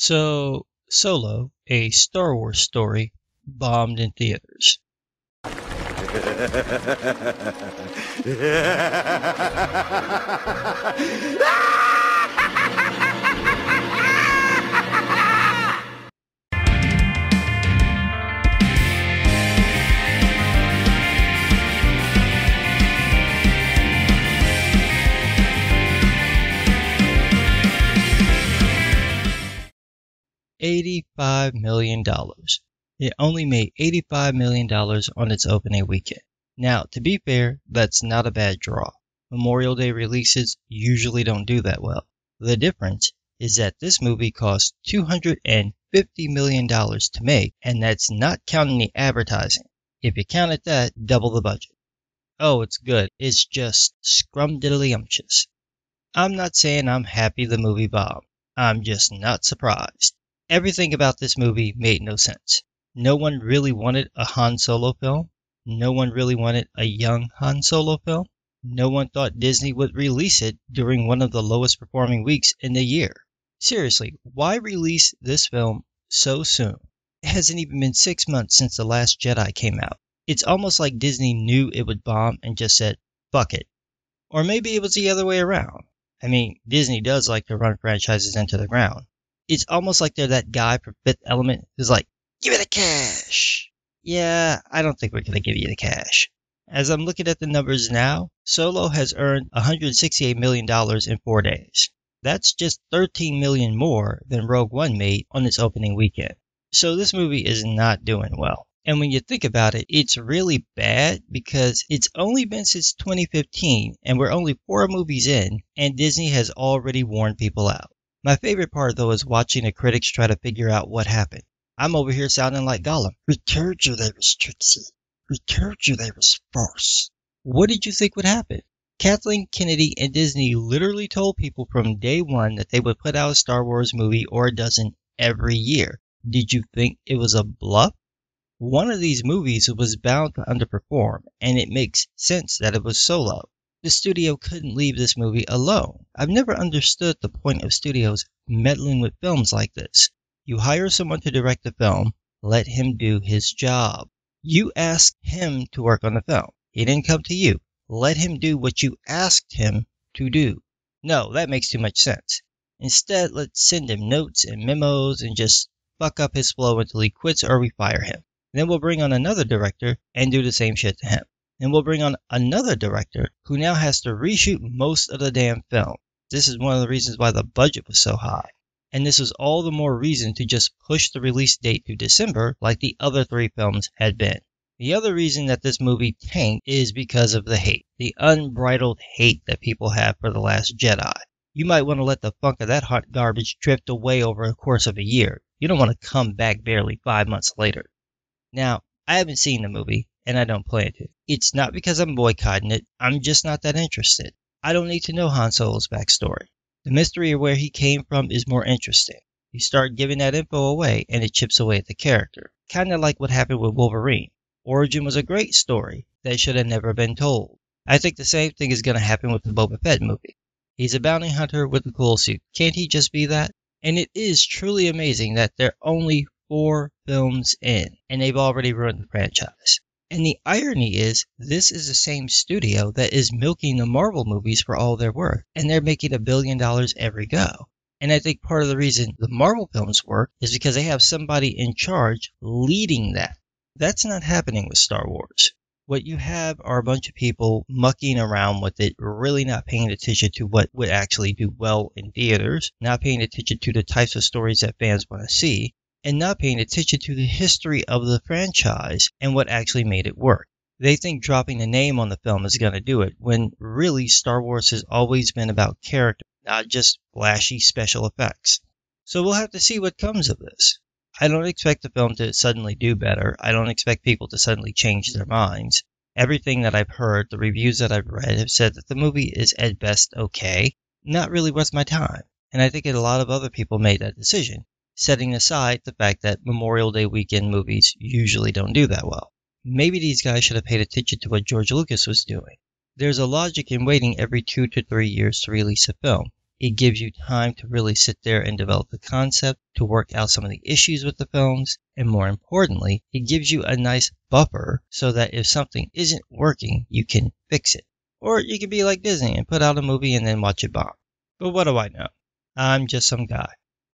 So, Solo, a Star Wars story, bombed in theaters. $85 million. It only made $85 million on its opening weekend. Now, to be fair, that's not a bad draw. Memorial Day releases usually don't do that well. The difference is that this movie cost $250 million to make, and that's not counting the advertising. If you counted that, double the budget. Oh, it's good. It's just scrumdiddlyumptious. I'm not saying I'm happy the movie bombed. I'm just not surprised. Everything about this movie made no sense. No one really wanted a Han Solo film. No one really wanted a young Han Solo film. No one thought Disney would release it during one of the lowest performing weeks in the year. Seriously, why release this film so soon? It hasn't even been 6 months since The Last Jedi came out. It's almost like Disney knew it would bomb and just said, fuck it. Or maybe it was the other way around. I mean, Disney does like to run franchises into the ground. It's almost like they're that guy from Fifth Element who's like, give me the cash. Yeah, I don't think we're going to give you the cash. As I'm looking at the numbers now, Solo has earned $168 million in 4 days. That's just $13 million more than Rogue One made on its opening weekend. So this movie is not doing well. And when you think about it, it's really bad because it's only been since 2015 and we're only 4 movies in and Disney has already worn people out. My favorite part, though, is watching the critics try to figure out what happened. I'm over here sounding like Gollum. We told you there was Trixie. We told you there was Force. What did you think would happen? Kathleen Kennedy and Disney literally told people from day one that they would put out a Star Wars movie or a dozen every year. Did you think it was a bluff? One of these movies was bound to underperform, and it makes sense that it was Solo. The studio couldn't leave this movie alone. I've never understood the point of studios meddling with films like this. You hire someone to direct the film, let him do his job. You asked him to work on the film. He didn't come to you. Let him do what you asked him to do. No, that makes too much sense. Instead, let's send him notes and memos and just fuck up his flow until he quits or we fire him. Then we'll bring on another director and do the same shit to him. And we'll bring on another director who now has to reshoot most of the damn film. This is one of the reasons why the budget was so high. And this was all the more reason to just push the release date to December like the other 3 films had been. The other reason that this movie tanked is because of the hate. The unbridled hate that people have for The Last Jedi. You might want to let the funk of that hot garbage drift away over the course of a year. You don't want to come back barely 5 months later. Now, I haven't seen the movie, and I don't plan to. It's not because I'm boycotting it, I'm just not that interested. I don't need to know Han Solo's backstory. The mystery of where he came from is more interesting. You start giving that info away, and it chips away at the character. Kinda like what happened with Wolverine. Origin was a great story that should have never been told. I think the same thing is going to happen with the Boba Fett movie. He's a bounty hunter with a cool suit. Can't he just be that? And it is truly amazing that they're only 4 films in, and they've already ruined the franchise. And the irony is, this is the same studio that is milking the Marvel movies for all they're worth, and they're making $1 billion every go. And I think part of the reason the Marvel films work is because they have somebody in charge leading that. That's not happening with Star Wars. What you have are a bunch of people mucking around with it, really not paying attention to what would actually do well in theaters, not paying attention to the types of stories that fans want to see, and not paying attention to the history of the franchise and what actually made it work. They think dropping a name on the film is going to do it, when really Star Wars has always been about character, not just flashy special effects. So we'll have to see what comes of this. I don't expect the film to suddenly do better. I don't expect people to suddenly change their minds. Everything that I've heard, the reviews that I've read, have said that the movie is at best okay, not really worth my time. And I think a lot of other people made that decision, setting aside the fact that Memorial Day weekend movies usually don't do that well. Maybe these guys should have paid attention to what George Lucas was doing. There's a logic in waiting every 2 to 3 years to release a film. It gives you time to really sit there and develop the concept, to work out some of the issues with the films, and more importantly, it gives you a nice buffer so that if something isn't working, you can fix it. Or you can be like Disney and put out a movie and then watch it bomb. But what do I know? I'm just some guy.